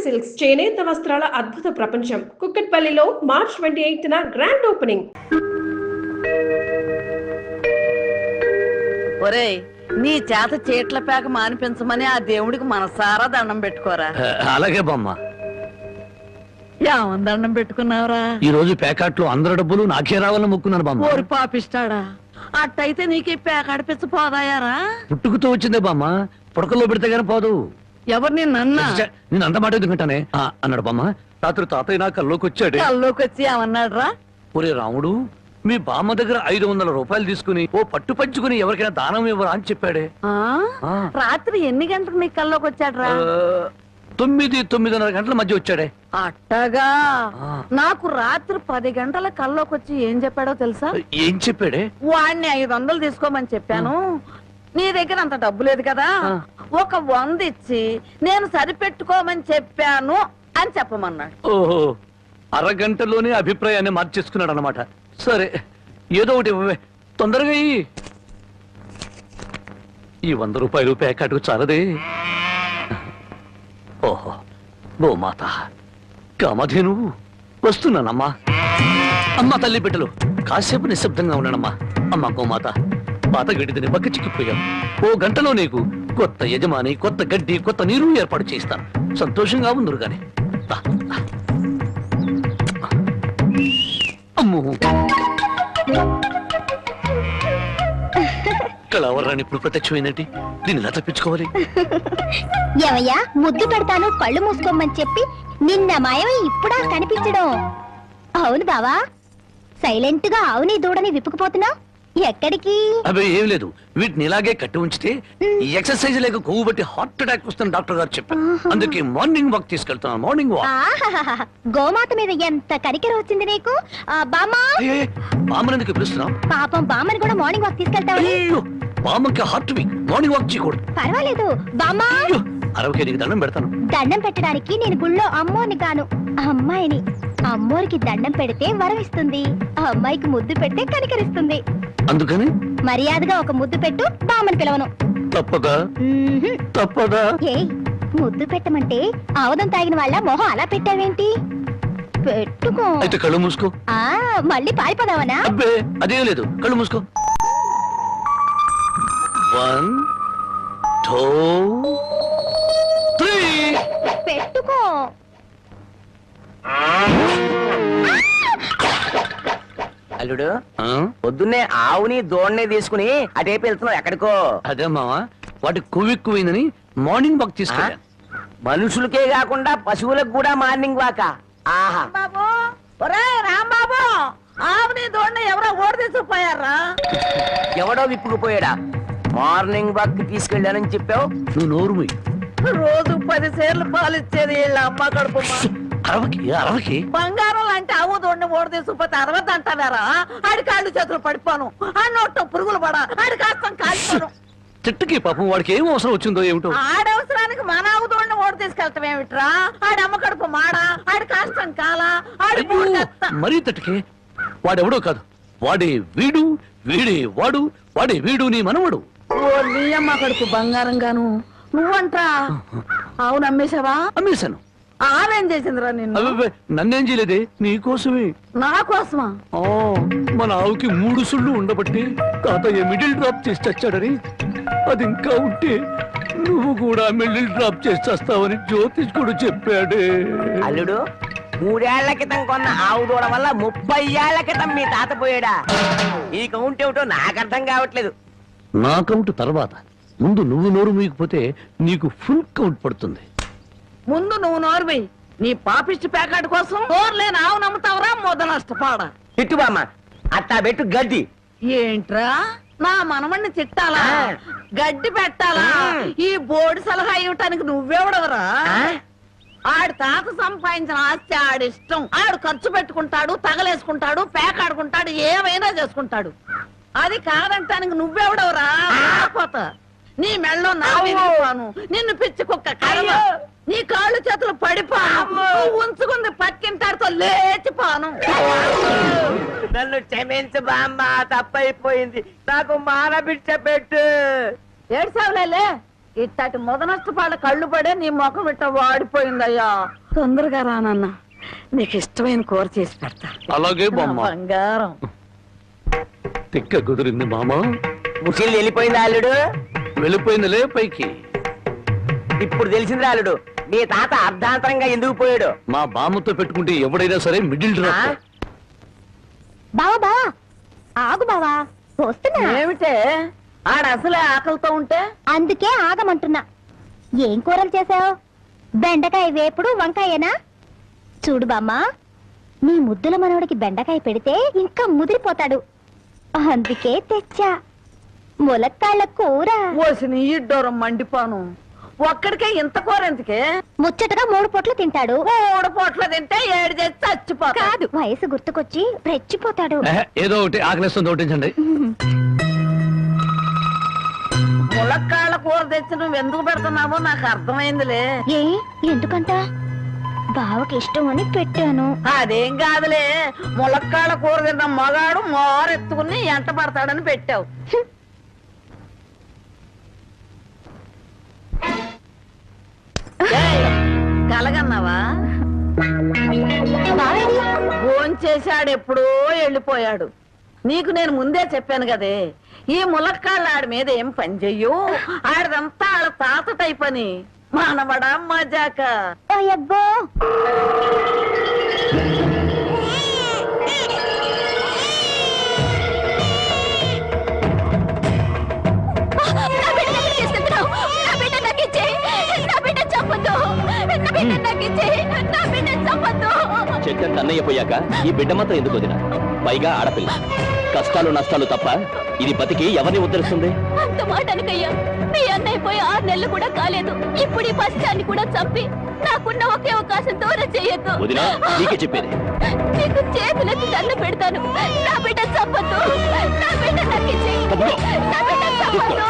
Silks చేనేత వస్త్రాల అద్భుత ప్రపంచం కుక్కట్పల్లిలో మార్చ్ 28న గ్రాండ్ ఓపెనింగ్. ఒరేయ్, నీ చేత చీట్ల పేక మానిపించమని ఆ దేవుడికి మనసారా దండం పెట్టుకోరా. అలాగే బామ్మ. ఏమని దండం పెట్టుకున్నావురా? ఈ రోజు ప్యాకెట్లో అందరి డబ్బులు నాకే రావాలని మొక్కున్నాను బామ్మ. ఓరి పాపిస్తాడా, అట్టయితే నీకు ఈ పేక అడిపించ పోదాయారా? పుట్టుకుతో వచ్చిందే బామ్మ, పుడకల్లో పెడితే గానీ పోదు. ఎవరు నిన్న నేను అంత మాట ఎందుకంటానే అన్నాడు బామ్మ. రాత్రి తాతయ్య నా కల్లోకి వచ్చాడు. కల్లోకి వచ్చి ఏమన్నాడు రా? ఒరే రాముడు, మీ బామ్మ దగ్గర 500 రూపాయలు తీసుకుని ఓ పట్టు పంచుకుని ఎవరికైనా దానం ఇవ్వరా అని చెప్పాడే. రాత్రి ఎన్ని గంటలకు నీ కల్లోకి వచ్చాడు రా? 9-9:30 గంటల మధ్య వచ్చాడే. అట్టగా నాకు రాత్రి 10 గంటల కల్లోకి వచ్చి ఏం చెప్పాడో తెలుసా? ఏం చెప్పాడే? వాడిని 500 తీసుకోమని చెప్పాను, నీ దగ్గర అంత డబ్బు లేదు కదా, ఒక 100 ఇచ్చి నేను సరిపెట్టుకోమని చెప్పాను అని చెప్పమన్నాడు. ఓహో, అరగంటలోనే అభిప్రాయాన్ని మార్చేసుకున్నాడు అనమాట. సరే, ఏదో ఒకటి ఇవ్వవే, తొందరగా ఈ 100 రూపాయలు ప్యాకెట్కు చాలదే. ఓహో, గోమాత కామధేను వస్తున్నానమ్మా. అమ్మ తల్లి బిడ్డలు కాసేపు నిశ్శబ్దంగా ఉన్నానమ్మా. అమ్మ గోమాత, పాత గడ్డిని పక్క చిక్కిపోయాం. ఓ గంటలో నీకు కొత్త యజమాని, కొత్త గడ్డి, కొత్త నీరు ఏర్పాటు చేస్తాను. సంతోషంగా ఉందరు గాని. అమ్మో, కళావరాన్ని ఇప్పుడు ప్రత్యక్షమైందంటే దీన్ని ఎలా తప్పించుకోవాలి? ఏమయ్యా, ముద్దు పెడతాను కళ్ళు మూసుకోమని చెప్పి నిన్న మాయమై ఇప్పుడా కనిపించడం? అవును బావా, సైలెంట్ గా ఆవుని దూడని విప్పుకుపోతున్నా ఎక్కడికి? అవి ఏం లేదు, వీటిని ఇలాగే కట్టి ఉంచితే ఈ ఎక్సర్సైజ్ లేక కొవ్వు బట్టి హార్ట్ అటాక్ వస్తుంది డాక్టర్ గారు చెప్పారు. అందుకే మార్నింగ్ వాక్ తీసుకెళ్తున్నాను. Morning walk. గోమాత మీద ఎంత కరికెర వచ్చింది నీకు బామ్మా. బామ్మనందుకు పిలుస్తున్నాం. పాపం బామ్మని కూడా మార్నింగ్ వాక్ తీసుకెళ్తావు. బామ్మకి హార్ట్ వీక్, మార్నింగ్ వాక్ చేయకూడదు. పర్వాలేదు బామ్మా, 60 నీకు దండం పెడతాను. దండం పెట్టడానికి నేను గుళ్ళో అమ్మోని కాను, అమ్మాయిని. అమ్మోరికి దండం పెడితే వరం ఇస్తుంది, అమ్మాయికి ముద్దు పెడితే కనికరిస్తుంది. అందుకని మర్యాదగా ఒక ముద్దు పెట్టు, బామ్మని పిలవను. తప్పదా? తప్పదా? ఏయ్, ముద్దు పెట్టమంటే ఆవదం తాగిన వాళ్ళ మొహం అలా పెట్టావేంటి? పెట్టుకో. అయితే కళ్ళు మూసుకో. మళ్ళీ పారిపోదావనా? అబ్బే, అదేం లేదు, కళ్ళు మూసుకో. 1 2 3 పెట్టుకో. అల్లుడు, పొద్దున్నే ఆవుని దోణ్ణి తీసుకుని అటేపు వెళ్తున్నావు ఎక్కడికో? అదే మావా, వాటి కొవ్వెక్కువైందని మార్నింగ్ వాక్ తీసుకెళ్ళాను. మనుషులకే కాకుండా పశువులకు కూడా మార్నింగ్ వాక? ఆహా. బాబు, ఒరే రాంబాబు, ఆవుని దోణ్ణి ఎవరో ఓడి తీసుకుపోయారా? ఎవడో విప్పుకుపోయాడా? మార్నింగ్ వాక్ తీసుకెళ్ళానని చెప్పావు. నువ్వు నోరు మూయి. రోజు 10 సేర్లు పాలిచ్చేది వీళ్ళ అమ్మ కడుపు. అరవకి బంగారం లాంటి ఆవు దోడిని ఓడి తీసుకుపోతే 60 అంటారా? ఆడి కాళ్ళు చేతులు పడిపోను, ఆ నోట్లో పురుగులు పడ, ఆడి కాస్తం కాల్పోను. చెట్టుకి పాపం వాడికి ఏం అవసరం వచ్చిందో ఏమిటో. ఆడవసరానికి మన ఆవు దోడిని ఓడి తీసుకెళ్తాం ఏమిట్రా? ఆడి అమ్మ కడుపు మాడా, ఆడి కాస్తం కాలా, ఆడి మరీ తట్టుకే. వాడెవడో కాదు, వాడే వీడు, వీడే వాడు, వాడే వీడు నీ మనవడు. ఓ నీ అమ్మ కడుపు బంగారం గాను. నువ్వంట్రా ఆవును అమ్మేశావా? అమ్మేశాను. ఆవేం చేసిందిరా నిన్ను? నన్నేం చేయలేదే, నీకోసమే. నా కోసమా? మన ఆవుకి 3 సుళ్ళు ఉండబట్టి తాతయ్య మిడిల్ డ్రాప్ చేసి చచ్చాడని, అది ఇంకా ఉంటే నువ్వు కూడా మిడిల్ డ్రాప్ చేసి చేస్తావని జ్యోతిష్కుడు చెప్పాడే. అల్లుడు, 3 ఏళ్ల క్రితం కొన్న ఆవు దూడ వల్ల 30 ఏళ్ల క్రితం మీ తాత పోయాడా? ఈ కౌంట్ ఏమిటో నాకు అర్థం కావట్లేదు. నా కౌంట్ తర్వాత, ముందు నువ్వు నోరు మూయకపోతే నీకు ఫుల్ కౌంట్ పడుతుంది. ముందు నువ్వు నోరువి. నీ పాపిష్టి ప్యాకెట్ కోసం నోరులేని ఆవు నమ్ముతావరా? మొద నష్టపాడ. తిట్టుబామ్మ, అట్టా పెట్టు గడ్డి. ఏంట్రా, నా మనమణ్ణి తిట్టాలా, గడ్డి పెట్టాలా? ఈ బోర్డు సలహా ఇవ్వటానికి నువ్వెవడవరా? ఆడి తాత సంపాదించిన ఆస్తి ఆడిష్టం. ఆడు ఖర్చు పెట్టుకుంటాడు, తగలేసుకుంటాడు, పేకాడుకుంటాడు, ఏమైనా చేసుకుంటాడు. అది కాదంటానికి నువ్వెవడవరా? నీ మెళ్ళో నా విరిగిపోను, నిన్ను పిచ్చి కుక్క కర్మ, నీ కాళ్ళు చేతులు పడిపోను, నువ్వు ఉంచుకుంది పక్కింటాడుతో లేచిపోను. నన్ను క్షమించు బామ్మ, తప్పైపోయింది. నాకు మానబిడ్డ పెట్టు. ఏడ్సావులే, ఇట్టటి మొదనష్టపాళ్ళ కళ్ళు పడే నీ ముఖం ఇట్ట వాడిపోయిందయ్యా. తొందరగా రానన్న, నీకు ఇష్టమైన కూర చేసి పెడతా. అలాగే నా బామ్మ. బంగారం. తిక్క కుదిరింది మామ. ముసిల్ వెళ్ళిపోయింది అల్లుడు. వెళ్ళిపోయిందిలే పైకి. ఇప్పుడు తెలిసింది అల్లుడు, మీ తాత అర్ధాంతరంగా ఎందుకు పోయాడు. మా బామ్మతో పెట్టుకుంటే ఎవడైనా సరే మిడిల్ ఆ? డ్రాప్. బావా బావా ఆగు బావా, వస్తున్నా. ఏమిటే ఆడ అసలే ఆకలితో ఉంటే? అందుకే ఆగమంటున్నా. ఏం కూరలు చేసావు? బెండకాయ వేపుడు, వంకాయేనా? చూడు బామ్మ, నీ ముద్దుల మనవడికి బెండకాయ పెడితే ఇంకా ముదిరిపోతాడు. అందుకే తెచ్చా ములక్కాళ్ళ కూర. ఓసిని ఇడ్డోరం మండిపోను. ఒక్కడికే ఇంత కూర ఎందుకే? ముచ్చటగా 3 పూట్లు తింటాడు. 3 పూట్ల తింటే 7 చేసి చచ్చిపోతా. కాదు, వయసు గుర్తుకొచ్చి రెచ్చిపోతాడు. ఏదో ఒకటి ఆకలిస్తుంది ఒకటించండి. ములక్కాళ్ళ కూర తెచ్చి నువ్వు ఎందుకు పెడుతున్నావో నాకు అర్థమైందిలే. ఏ ఎందుకంట? బావకి ఇష్టం అని పెట్టాను. అదేం కాదులే, ములక్కాళ్ళ కూర తిన్న మగాడు మోరెత్తుకుని ఎంట పడతాడని పెట్టావు. ఏయ్, కలగన్నావా? బావేది? భోంచేశాడు, ఎప్పుడో వెళ్ళిపోయాడు. నీకు నేను ముందే చెప్పాను కదే, ఈ ములక్కాళ్ళ ఆడి మీద ఏం పని చెయ్యు. ఆడిదంతా ఆడ తాత టైప్ అని. మానవడా మజాక. అయ్యబ్బో, చెట్టంత అన్నయ్య పోయాక ఈ బిడ్డ మాత్రం ఎందుకు వదిన? పైగా ఆడపిల్ల. కష్టాలు నష్టాలు తప్ప ఇది బతికి ఎవరిని ఉద్ధరిస్తుంది? అంత మాట అనకయ్యా. మీ అన్నయ్య పోయి 6 నెలలు కూడా కాలేదు. ఇప్పుడు ఈ పసిచాన్ని కూడా చంపి నాకున్న ఒకే అవకాశం దూరం చేయొద్దు. వదినా, నీకే చెప్పేది. నీకు చేతులెత్తి దండ పెడతాను. నా బిడ్డ చంపొద్దు. నా బిడ్డ నాకు ఇచ్చేయ్. నా బిడ్డ చంపొద్దు.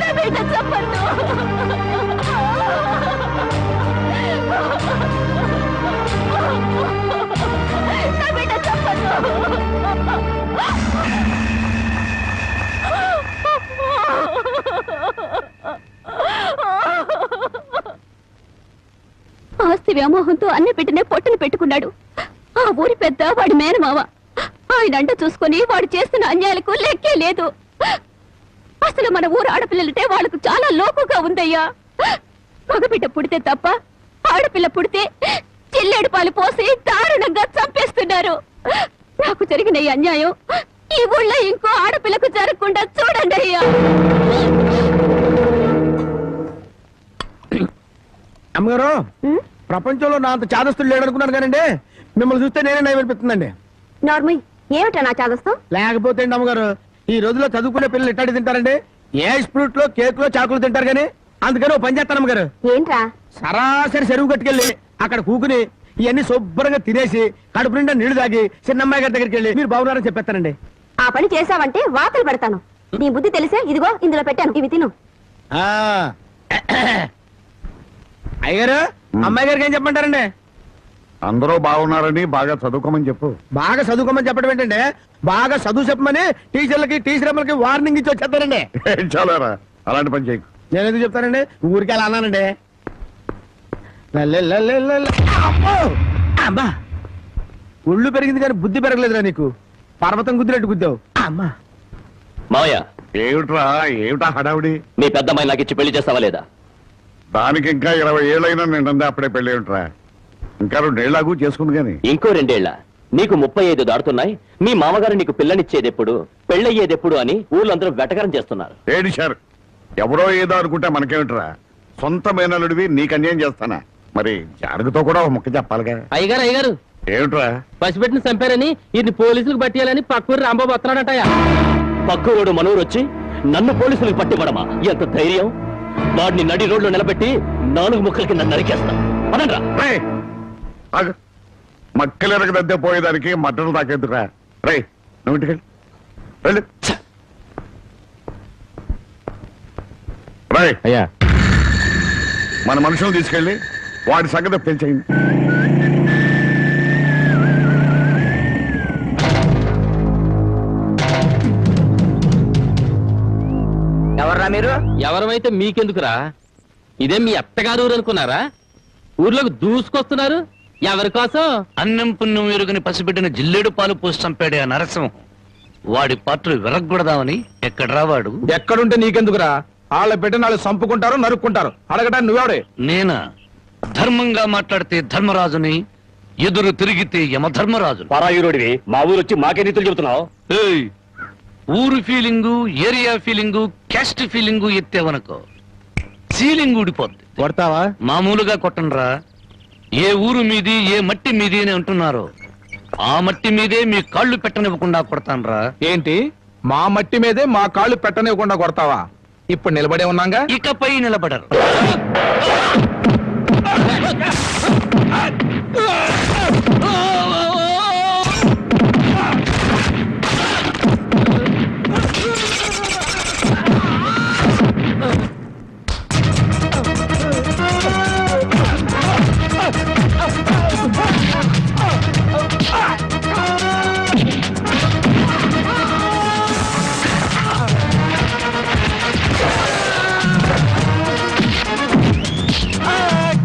నా బిడ్డ చంపొద్దు. నా బిడ్డ చంపొద్దు. ఆస్తి వ్యామోహంతో అన్న పెట్టినే పొట్టను పెట్టుకున్నాడు. ఆ ఊరి పెద్ద వాడి మేనమావ. ఆయన అంట చూసుకొని వాడు చేస్తున్న అన్యాయాలకు లెక్కే లేదు. అసలు మన ఊరు ఆడపిల్లలంటే వాళ్ళకు చాలా లోకుగా ఉందయ్యా. మగబిడ్డ పుడితే తప్ప ఆడపిల్ల పుడితే చిల్లేడు పాలు పోసి దారుణంగా చంపేస్తున్నారు. నాకు జరిగిన ఈ అన్యాయం ఈ ఊళ్ళో ఇంకో ఆడపిల్లకు జరగకుండా చూడండి అయ్యా. అమ్మగారు, ప్రపంచంలో నా అంత చాదస్తులు లేడనుకున్నాను కానండి, మిమ్మల్ని చూస్తే నేనే నయం అనిపిస్తుందండి. నార్మల్ ఏమిటా నా చాదస్తం? లేకపోతే అండి అమ్మగారు, ఈ రోజుల్లో చదువుకునే పిల్లలు ఎట్టాడి తింటారండి? ఏ స్ప్రూట్ లో కేక్ లో చాకులు తింటారు కానీ. అందుకని ఓ పని చేస్తాను అమ్మగారు, ఏంట్రా? సరాసరి చెరువు కట్టుకెళ్ళి అక్కడ కూకుని ఇవన్నీ శుభ్రంగా తినేసి కడుపు నిండా నీళ్లు తాగి చిన్నమ్మాయి గారి దగ్గరికి వెళ్ళి మీరు బాగున్నారని చెప్పేస్తానండి. ఆ పని చేసావంటే వాతలు పెడతాను. నీ బుద్ధి తెలిసే ఇదిగో ఇందులో పెట్టాను, ఇవి తిను. ఆ, అయ్యగారు, అమ్మాయి గారికి ఏం చెప్పమంటారండి? అందరూ బాగున్నారని బాగా చదువుకోమని చెప్పు. బాగా చదువుకోమని చెప్పడం ఏంటంటే, బాగా చదువు చెప్పమని టీచర్లకి టీచర్లకి వార్నింగ్ ఇచ్చి వచ్చేస్తారండి. చాలారా, అలాంటి పని చేయకు. నేను ఎందుకు చెప్తానండి, ఊరికి అలా అన్నానండి. అమ్మో! అమ్మా, ఒళ్ళు పెరిగింది కానీ బుద్ధి పెరగలేదురా నీకు. పర్వతం గుద్దినట్టు గుద్దావు. అమ్మా, మావయ్య, ఏమిటా హడావుడి? మీ పెద్దమ్మాయి నాకు ఇచ్చి పెళ్లి చేస్తావా లేదా? దానికి ఇంకా 20 ఏళ్ళైనా నిండా అప్పుడే పెళ్ళి ఏమిట్రా? ఇంకా 2 ఏళ్ళకు చేసుకుంది గాని. ఇంకో 2 ఏళ్ల? నీకు 35 దాడుతున్నాయి. మీ మామగారు నీకు పిల్లనిచ్చేదెప్పుడు, పెళ్ళయ్యేదెప్పుడు అని ఊళ్ళందరూ వెటకరం చేస్తున్నారు. ఏడిశారు. ఎవరో ఏదో అనుకుంటే మనకేమిట్రా? సొంత మేనలుడివి నీకు అన్యాయం చేస్తానా? మరి జారుగుతో కూడా ఒక ముక్క చెప్పాలిగా. అయ్యగారు ఏమిట్రా? పసిపెట్టిన చంపారని ఇది పోలీసులకు పట్టేయాలని పక్కూరు రాంబాబు వస్తున్నాడటయా. పక్కూరోడు మనూరు వచ్చి నన్ను పోలీసులకు పట్టివ్వడమా? ఎంత ధైర్యం! వాడిని నడి రోడ్లో నిలబెట్టి 4 ముక్కల కింద నరికేస్తా. పదండ్రా. మక్కలెరగ దద్దే పోయేదానికి మట్టలు తాకేందుకురా. రే, నువ్వు ఇంటికి వెళ్ళు. రేయ్, అయ్యా, మన మనుషులు తీసుకెళ్ళి వాడి సంగతి పెంచేయండి. ఎవర్రా మీరు? ఎవరమైతే మీకెందుకురా? ఇదే మీ అత్తగారు ఊరు అనుకున్నారా? ఊర్లోకి దూసుకొస్తున్నారు ఎవరి కోసం? అన్నం పుణ్యం ఎరుగని పసిబిడ్డని జిల్లేడు పాలు పోసి చంపాడే ఆ నరసింహం. వాడి పాత్రలు విరగ్గొడదామని ఎక్కడ రావాడు? ఎక్కడుంటే నీకెందుకురా? వాళ్ళ బిడ్డను వాళ్ళు చంపుకుంటారు, నరుక్కుంటారు. అడగటానికి నువ్వెవడే? నేనా? ధర్మంగా మాట్లాడితే ధర్మరాజుని, ఎదురు తిరిగితే యమధర్మరాజు. పరాయురుడివి మా ఊరు వచ్చి మాకే నీతులు చెబుతున్నావు. ఏయ్, ఊరు feeling, area feeling, caste feeling ఎత్తేవనుకో సీలింగ్ ఊడిపోద్ది. కొడతావా? మామూలుగా కొట్టనరా. ఏ ఊరు మీది, ఏ మట్టి మీది అని అంటున్నారు, ఆ మట్టి మీదే మీ కాళ్ళు పెట్టనివ్వకుండా కొడతానరా. ఏంటి మా మట్టి మీదే మా కాళ్ళు పెట్టనివ్వకుండా కొడతావా? ఇప్పుడు నిలబడే ఉన్నాగా. ఇకపై నిలబడరు.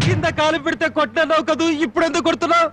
కింద కాలు పెడితే కొట్టినావు కదూ, ఇప్పుడు ఎందుకు కొడుతున్నావు?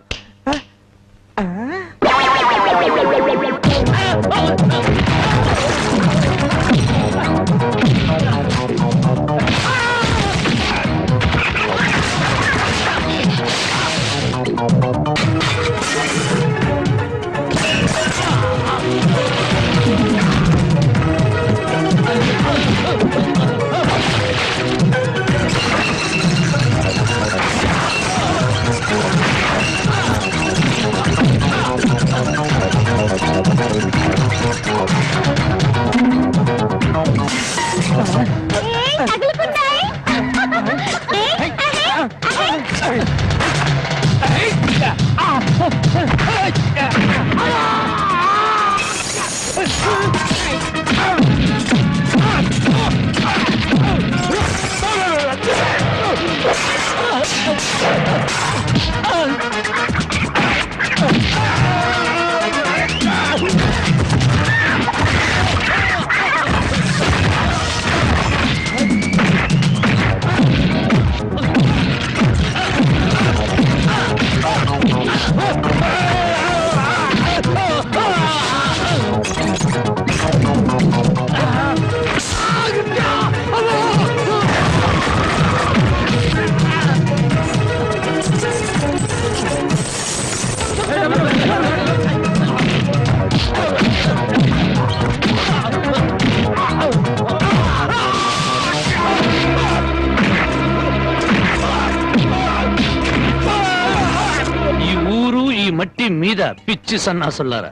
మట్టి మీద పిచ్చి సన్నాసులారా,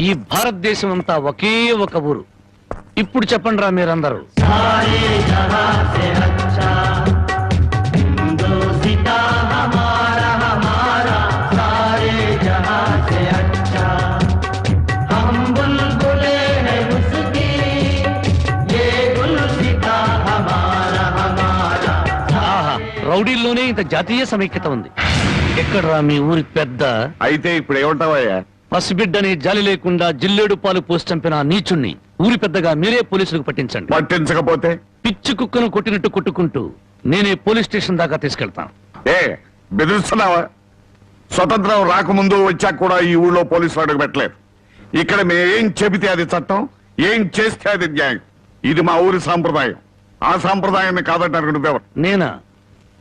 ఈ భారతదేశం అంతా ఒకే ఒక ఊరు. ఇప్పుడు చెప్పండి రా మీరందరూ. రౌడీల్లోనే ఇంత జాతీయ సమైక్యత ఉంది. ఎక్కడ్రా మీ ఊరి పెద్ద? అయితే ఇప్పుడు ఏమంటావయ్యా? పసిబిడ్డని జాలి లేకుండా జిల్లేడు పాలు పోసి చంపిన నీచుణ్ణి ఊరి పెద్దగా మీరే పోలీసులకు పట్టించండి. పట్టించకపోతే పిచ్చి కుక్కను కొట్టినట్టు కొట్టుకుంటూ నేనే పోలీస్ స్టేషన్ దాకా తీసుకెళ్తాను. ఏ బెదిరిస్తున్నావా? స్వతంత్రం రాకముందు వచ్చాక కూడా ఈ ఊళ్ళో పోలీసులు అడుగు పెట్టలేదు. ఇక్కడ మేమేం చెబితే అది చట్టం, ఏం చేస్తే అది న్యాయం. ఇది మా ఊరి సాంప్రదాయం. ఆ సాంప్రదాయాన్ని కాదంటారు నువ్వెవరు? నేనా?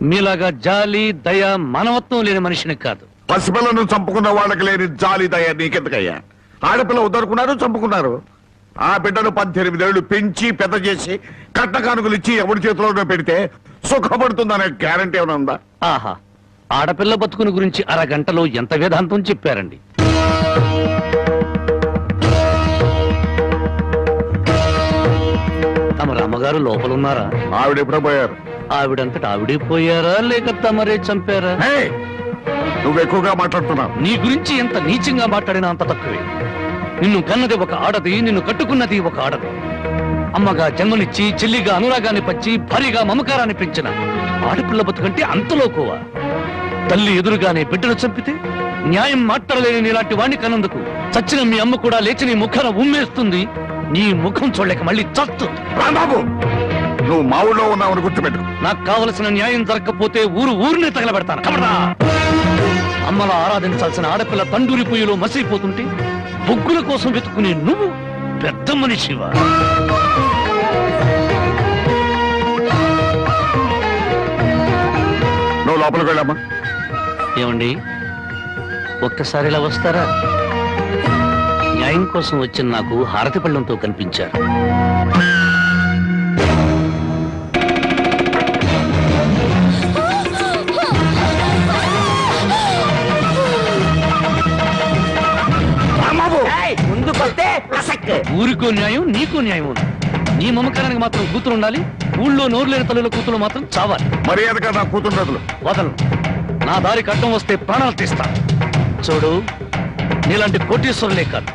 మీలాగా జాలి దయ మానవత్వం లేని మనిషిని కాదు. పసిపిల్లను చంపుకున్న వాళ్ళకి లేని జాలి దయ నీకెందుకయ్యా? ఆడపిల్ల ఉద్దరుకున్నారు, చంపుకున్నారు. ఆ బిడ్డను 18 ఏళ్లు పెంచి పెద్ద చేసి కట్న కానుకలు ఇచ్చి ఎవరి చేతిలోనే పెడితే సుఖపడుతుందనే గ్యారంటీ ఏమైనా ఉందా? ఆహా, ఆడపిల్ల బతుకుని గురించి అరగంటలో ఎంత వేదాంతం చెప్పారండి. తమ రామగారు లోపలున్నారా? ఆవిడ ఎప్పుడో పోయారు. ఆవిడంతట ఆవిడే పోయారా లేక తమరే చంపారా? నువ్వు ఎక్కువగా మాట్లాడుతున్నావు. నీ గురించి ఎంత నీచంగా మాట్లాడినా అంత తక్కువే. నిన్ను కన్నది ఒక ఆడది, నిన్ను కట్టుకున్నది ఒక ఆడది. అమ్మగా జన్మనిచ్చి, చెల్లిగా అనురాగాన్ని పంచి, భారీగా మమకారాన్ని పెంచిన ఆడపిల్ల బతుకంటే అంతలోకోవా? తల్లి ఎదురుగానే బిడ్డను చంపితే న్యాయం మాట్లాడలేని నీలాంటి వాణ్ణి కన్నందుకు చచ్చిన మీ అమ్మ కూడా లేచి నీ ముఖాన ఉమ్మేస్తుంది. నీ ముఖం చూడలేక మళ్ళీ చస్తుంది. రాంబాబు నువ్వు మా ఊళ్ళో ఉన్నావని గుర్తుపెట్టు. నాకు కావలసిన న్యాయం జరగకపోతే ఊరినే తగలబెడతాను. కబడా! అమ్మలా ఆరాధించాల్సిన ఆడపిల్ల తండూరి పొయ్యిలో మసిపోతుంటే బొగ్గుల కోసం వెతుక్కునే నువ్వు పెద్ద మనిషివా? నువ్వు లోపలికి వెళ్ళమ్మా. ఏమండి, ఒక్కసారి ఇలా వస్తారా? న్యాయం కోసం వచ్చిన నాకు హారతి పళ్ళంతో కనిపించారు. ముందుకొస్తే ఊరికో న్యాయం, నీకో న్యాయం ఉంది. నీ మమకారానికి మాత్రం కూతురు ఉండాలి, ఊళ్ళో నోరు లేని తల్లుల కూతురు మాత్రం చావాలి. మర్యాదగా నా కూతురు వదలు. నా దారికి అడ్డం వస్తే ప్రాణాలు తీస్తా. చూడు, నీలాంటి కోటీశ్వరులే కాదు,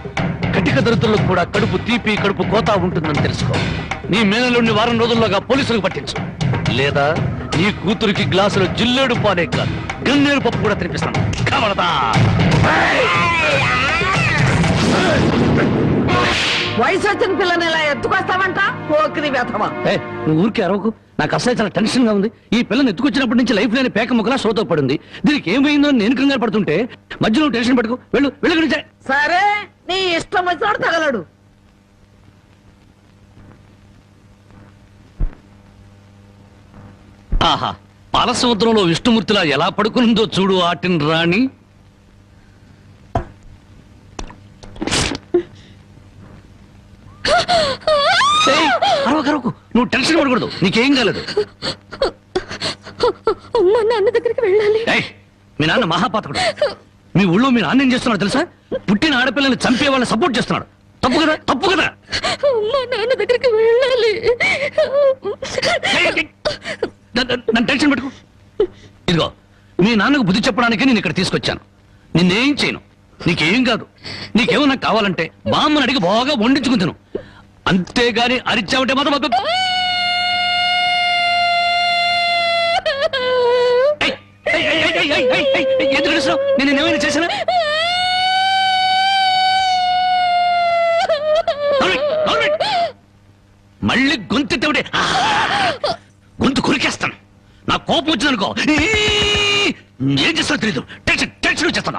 కటిక దరిద్రులకు కూడా కడుపు తీపి, కడుపు కోత ఉంటుందని తెలుసుకో. నీ మేనలుండి వారం రోజుల్లోగా పోలీసులకు పట్టించు, లేదా నీ కూతురికి గ్లాసులో జిల్లేడు పాలే కాదు, గన్నేరు పప్పు కూడా తినిపిస్తాను. కబడతా! వయసు వచ్చిన పిల్లని ఇలా ఎత్తుకొస్తావంట? పోకిరి వ్యథమా. నువ్వు ఊరికి అరవకు, నాకు అసలు చాలా టెన్షన్ గా ఉంది. ఈ పిల్లని ఎత్తుకొచ్చినప్పటి నుంచి లైఫ్ లేని పేక ముక్కలా షోతో పడింది. దీనికి ఏమైందో నేను కంగారు పడుతుంటే మధ్యలో టెన్షన్ పెట్టుకో. వెళ్ళు గురించే. సరే, నీ ఇష్టం వచ్చినోడు తగలడు. ఆహా, పాలసముద్రంలో విష్ణుమూర్తిలా ఎలా పడుకుందో చూడు ఆటిన్ రాణి. అరవకు, నువ్వు టెన్షన్ పడకూడదు, నీకేం కాలేదు. నాన్న దగ్గరికి వెళ్ళాలి. మీ నాన్న మహాపాతకుడు. మీ ఊళ్ళో మీ నాన్న ఏం చేస్తున్నాడు తెలుసా? పుట్టిన ఆడపిల్లల్ని చంపే వాళ్ళని సపోర్ట్ చేస్తున్నాడు. తప్పు కదా? తప్పు కదా? నాన్న దగ్గరికి వెళ్ళాలి. నన్ను టెన్షన్ పెట్టుకో. ఇదిగో, మీ నాన్నకు బుద్ధి చెప్పడానికి నేను ఇక్కడ తీసుకొచ్చాను. నిన్నేం చేయను, నీకేం కాదు. నీకేమన్నా కావాలంటే బామ్మని అడిగి బాగా వండించుకుని తిను. అంతేగాని అరిచావుంటే మాత్రం ఎందుకు అడుస్తున్నావు? నేను ఏమైనా చేశానా? మళ్ళీ గొంతెత్తే గొంతు కురికేస్తాను. నా కోపం వచ్చిందనుకో ఏం చేస్తానో తెలీదు. టెన్షన్ టెన్షన్ వచ్చేస్తాను.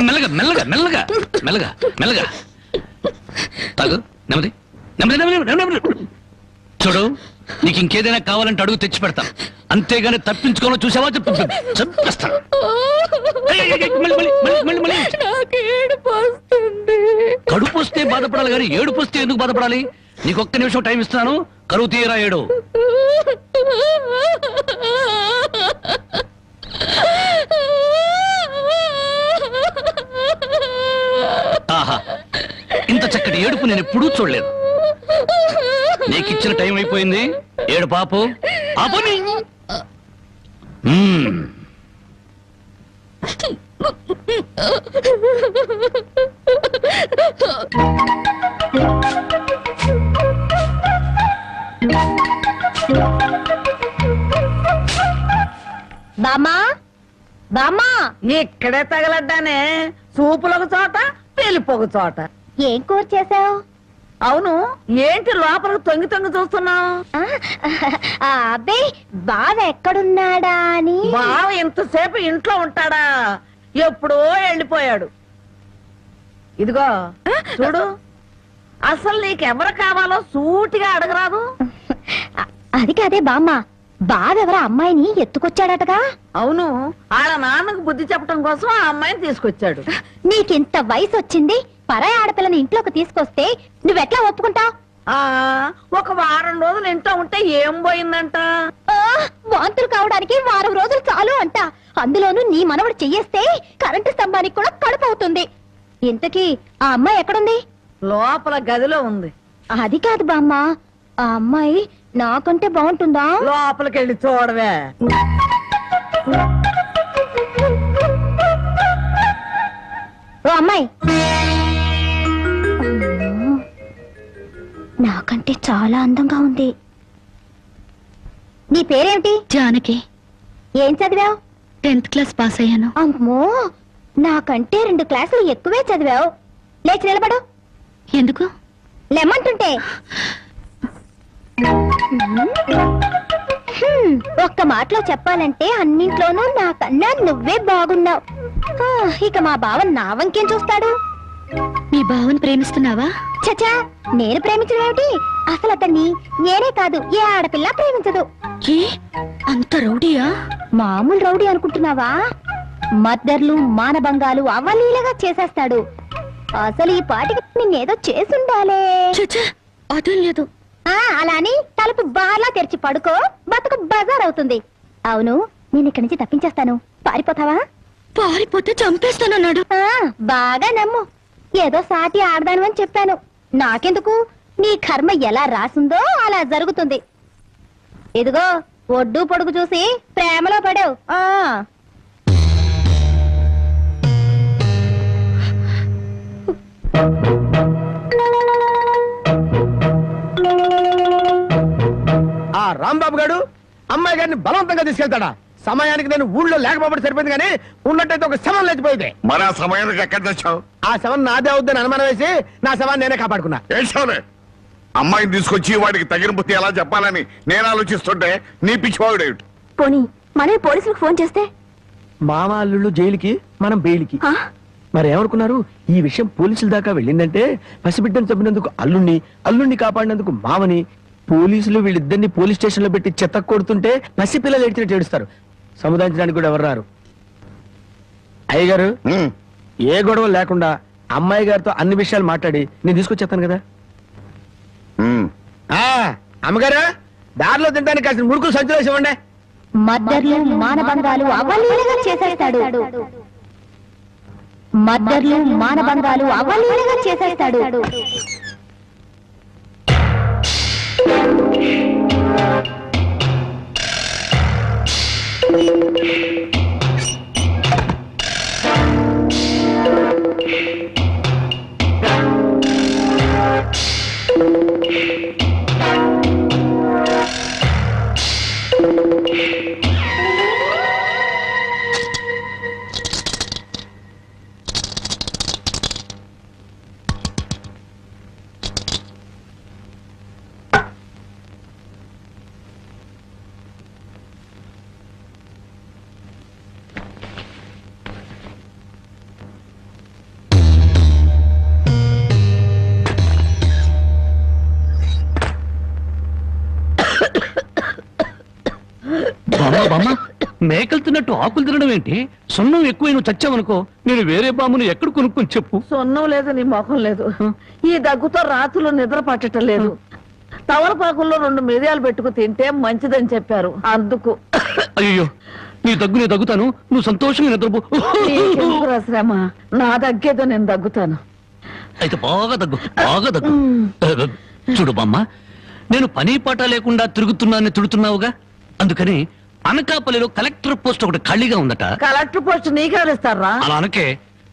మెల్లగా మెల్లగా మెల్లగా మెల్లగా మెల్లగా తాగు. నెమ్మది నెమ్మది నెమ్మది. చూడు, నీకు ఇంకేదైనా కావాలంటే అడుగు తెచ్చి పెడతాను. అంతేగాని తప్పించుకోవాలో చూసావా చెప్పేస్తాను. కడుపు వస్తే బాధపడాలి కానీ ఏడుపు వస్తే ఎందుకు బాధపడాలి? నీకొక్క నిమిషం టైం ఇస్తున్నాను, కరువు తీయరా ఏడు. ఆహా, ఇంత చక్కటి ఏడుపు నేను ఎప్పుడూ చూడలేదు. నీకిచ్చిన టైం అయిపోయింది. ఏడు పాపు ఆపుని. బామా బామా, ఇక్కడే తగలడ్డానే. సూపులొక చోట, పెళ్లిపోక చోట. ఏం కూర చేసావు? అవును, ఏంటి లోపలికి తొంగి తొంగి చూస్తున్నావు? అబ్బే, బావ ఎక్కడున్నాడా అని. బావ ఇంతసేపు ఇంట్లో ఉంటాడా? ఎప్పుడో వెళ్ళిపోయాడు. ఇదిగో చూడు, అసలు నీకెవరు కావాలో సూటిగా అడగరాదు. అది కాదే బామ్మ, బావెవరో అమ్మాయిని ఎత్తుకొచ్చాడటగా. అవును, వాళ్ళ నాన్నకు బుద్ధి చెప్పడం కోసం ఆ అమ్మాయిని తీసుకొచ్చాడు. నీకింత వయసు వచ్చింది, పరాయి ఆడపిల్లని ఇంట్లోకి తీసుకొస్తే నువ్వెట్లా ఒప్పుకుంటావు? ఒక వారం రోజులు ఇంట్లో ఉంటే ఏం పోయిందంట? వాంతులు కావడానికి వారం రోజులు చాలు అంట. అందులోనూ నీ మనవడు చెయ్యేస్తే కరెంటు స్తంభానికి కూడా కడుపు అవుతుంది. ఇంతకీ ఆ అమ్మాయి ఎక్కడుంది? లోపల గదిలో ఉంది. అది కాదు బామ్మ, ఆ అమ్మాయి నాకంటే బాగుంటుందా? లోపలికెళ్ళి చూడవే. ఓ అమ్మాయి, నాకంటే చాలా అందంగా ఉంది. నీ పేరేమిటి? జానకి. ఏం చదివావు? 10th క్లాస్ పాస్ అయ్యాను. అమ్మో, నాకంటే 2 క్లాసులు ఎక్కువే చదివావు. లేచి నిలబడు. ఎందుకు? లెమ్మంటుంటే. ఒక్క మాటలో చెప్పాలంటే అన్నింట్లోనూ నాకన్నా నువ్వే బాగున్నావు. ఇక మా బావ నా వంకేం చూస్తాడు? మీ బావని ప్రేమిస్తున్నావా? చచా, నేను ప్రేమించడం ఏమిటి? అసలు అతన్ని నేనే కాదు, ఏ ఆడపిల్ల ప్రేమించదు. ఏ అంత రౌడీయా? మామూలు రౌడీ అనుకుంటున్నావా? మద్దర్లు మానభంగాలు అవలీలగా చేసేస్తాడు. అసలు ఈ పాటికి నిన్నేదో చేసుండాలే. అదేం లేదు. అలా అని తలుపు బార్లా తెరిచి పడుకో, బతుకు బజార్ అవుతుంది. అవును, నేను ఇక్కడి నుంచి తప్పించేస్తాను. పారిపోతావా? పారిపోతే చంపేస్తానన్నాడు. బాగా నమ్ము. ఏదో సాటి ఆడదాను అని చెప్పాను. నాకెందుకు? నీ కర్మ ఎలా రాసిందో అలా జరుగుతుంది. ఇదిగో, ఒడ్డు పొడుగు చూసి ప్రేమలో పడావు. ఆ రాంబాబు గారు అమ్మాయి గారిని బలవంతంగా తీసుకెళ్తాడా? సమయానికి నేను ఊళ్ళో లేకపోవడం సరిపోయింది, కానీ ఉన్నట్టయితే ఒక శవం లేచిపోయింది. మరి ఆ సమయానికి ఎక్కడ తెచ్చావు? ఆ శవం నాదే అవుద్దని అనుమానం వేసి నా శవాన్ని నేనే కాపాడుకున్నా. ఏడ్చావులే. అమ్మాయిని తీసుకొచ్చి వాడికి తగిన బుద్ధి ఎలా చెప్పాలని నేను ఆలోచిస్తుంటే నీ పిచ్చివాడేమిటి? పోనీ మనమే పోలీసులకు ఫోన్ చేస్తే? మామ అల్లుళ్ళు జైలుకి, మనం బెయిల్కి. మరి ఏమనుకున్నారు? ఈ విషయం పోలీసుల దాకా వెళ్ళిందంటే పసిబిడ్డను చంపినందుకు అల్లుణ్ణి కాపాడినందుకు మామని, పోలీసులు వీళ్ళిద్దరిని పోలీస్ స్టేషన్ లో పెట్టి చెత్త కొడుతుంటే పసిపిల్లలు ఏడ్చినట్టు ఏడుస్తారు. సముదాయించడానికి కూడా ఎవరు రారు. అయ్యగారు, ఏ గొడవ లేకుండా అమ్మాయి గారితో అన్ని విషయాలు మాట్లాడి నేను తీసుకొచ్చేస్తాను కదా. అమ్మగారు, దారిలో తినడానికి కాసిన ముడుకులు సంచులు వేసి ఇవ్వండి. మద్దర్లు మానభంగాలు అవలీలగా చేసేస్తాడు. మద్దర్లు మానభంగాలు అవలీలగా చేసేస్తాడు. మేకలు తిన్నట్టు ఆకులు తినడం ఏంటి? సొన్నం ఎక్కువ నువ్వు చచ్చావనుకో, నేను వేరే బామును ఎక్కడ కొనుక్కొని చెప్పు. సొన్నం లేదు, నీ ముఖం లేదు. ఈ దగ్గుతో రాత్రులు నిద్ర పట్టడం లేదు. తవలపాకుల్లో 2 మిరియాలు పెట్టుకు తింటే మంచిదని చెప్పారు, అందుకు. అయ్యో, నీ దగ్గు నేను దగ్గుతాను, నువ్వు సంతోషంగా నిద్రపో. నీకెందుకురా శ్రమ? నా దగ్గేదో నేను దగ్గుతాను. అయితే బాగా దగ్గు. చూడు బామ్మ, నేను పని పాట లేకుండా తిరుగుతున్నానని తిడుతున్నావుగా, అందుకని అనకాపల్లిలో కలెక్టర్ పోస్ట్ ఒకటి ఖాళీగా ఉందట. కలెక్టర్ పోస్ట్ నీకెవరిస్తారా? అలా అనకే,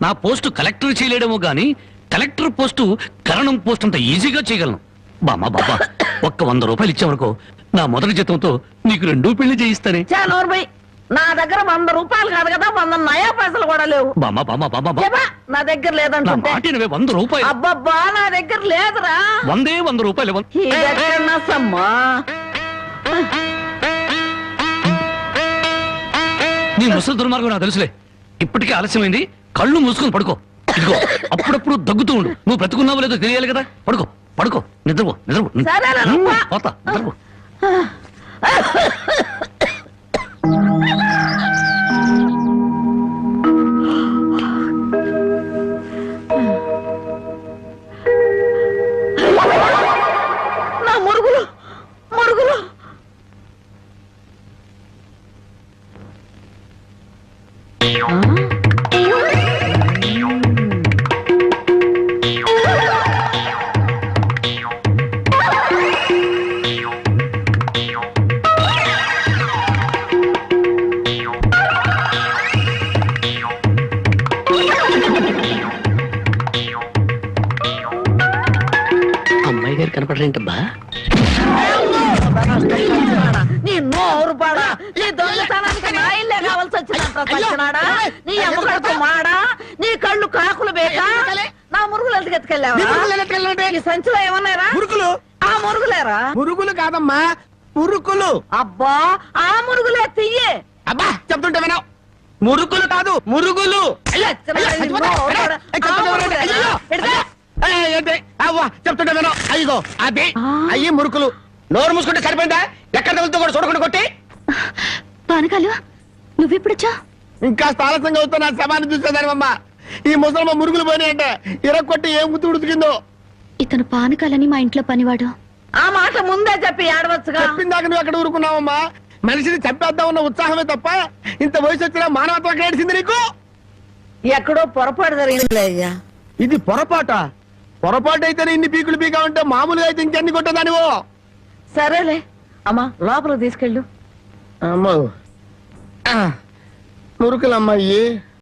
నా పోస్టు కలెక్టర్ చేయలేడేమో గాని కలెక్టర్ పోస్టు కరణం పోస్ట్ అంత ఈజీగా చేయగలను. బామ్మ ఒక్క 100 రూపాయలు ఇచ్చావనుకో, నా మొదటి జీతంతో నీకు 2 పెళ్లి చేయిస్తానే. నా దగ్గర 100 రూపాయలు కాదు కదా, 100 నయా పైసలు కూడా లేవు. బామ్మ నా దగ్గర లేదంటే 100 రూపాయలు. అబ్బబ్బా, నా దగ్గర లేదురా. 100 రూపాయలు. నీ ముసలి దుర్మార్గం నాకు తెలుసులే. ఇప్పటికే ఆలస్యమైంది, కళ్ళు మూసుకొని పడుకో. ఇదిగో, అప్పుడప్పుడు దగ్గుతూ ఉండు. నువ్వు బ్రతుకున్నావో లేదో తెలియాలి కదా. పడుకో, నిద్రపో. పోతా, నిద్రపో. నా మురుగులు. అమ్మాయి గారు కనపడరేంటబ్బా? నీ నోరు పాడా, నీ దొంగతనానికి ఏమిట్రా సచ్చినాడా? నీ ఎమ్మకడుపు మాడా, నీ కళ్ళు కాకులు బేక, నా మురుగులు ఎందుకు ఎత్తుకెళ్ళావా? ఈ సంచిలో ఏమన్నారా? మురుకులు ఆ మురుగులేరా? మురుగులు కాదమ్మా, మురుకులు. అబ్బా ఆ మురుగులే తియ్యే. అబ్బా చెప్తుంటే వినవు. మురుకులు కాదు, మురుగులు. చెప్తుంటే వినవు. అయ్యో అది అయ్యి మురుకులు. నోరు మూసుకుంటే సరిపోయిందా? ఎక్కడ తగులుతో కూడా చూడకుండా కొట్టి. పానకాలు నువ్వెప్పుడొచ్చా? ఇంకా ఆలస్యంగా అవుతా నా శవాన్ని చూసేదానివమ్మా. ఈ ముసలమ్మ మురుగులు పోయినాయంటే ఇరక్కొట్టి ఏం గుర్తు ఉడుతుకిందో. ఇతను పానకాలని మా ఇంట్లో పనివాడు. ఆ మాట ముందే చెప్పి ఆడవచ్చుగా. చెప్పిందాక నువ్వు ఎక్కడ ఊరుకున్నావమ్మా? మనిషిని చంపేద్దామన్న ఉత్సాహమే తప్ప ఇంత వయసు వచ్చినా మానవత్వం కేడిసింది నీకు. ఎక్కడో పొరపాటు జరిగిందిలే అయ్యా. ఇది పొరపాట. పొరపాటు అయితేనే ఇన్ని పీకులు పీకా ఉంటే మామూలుగా అయితే ఇంకెన్ని కొట్టదానివో. సరేలే అమ్మా, లోపల తీసుకెళ్ళు. అమ్మో మురుకులమ్మాయి.